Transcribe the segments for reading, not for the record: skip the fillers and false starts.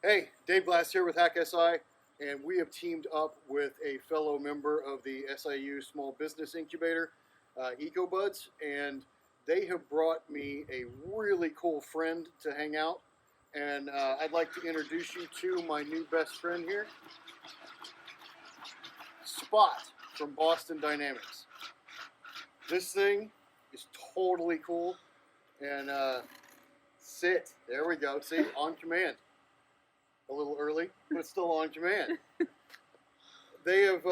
Hey, Dave Glass here with HackSI, and we have teamed up with a fellow member of the SIU Small Business Incubator, EcoBuds, and they have brought me a really cool friend to hang out. And I'd like to introduce you to my new best friend here, Spot from Boston Dynamics. This thing is totally cool, and sit. There we go. See, on command. A little early, but still on command. They have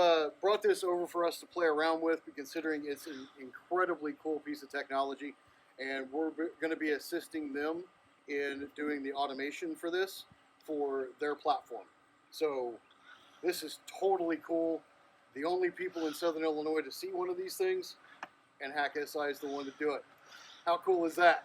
brought this over for us to play around with, considering it's an incredibly cool piece of technology, and we're going to be assisting them in doing the automation for this for their platform. So this is totally cool. The only people in Southern Illinois to see one of these things, and HackSI is the one to do it. How cool is that?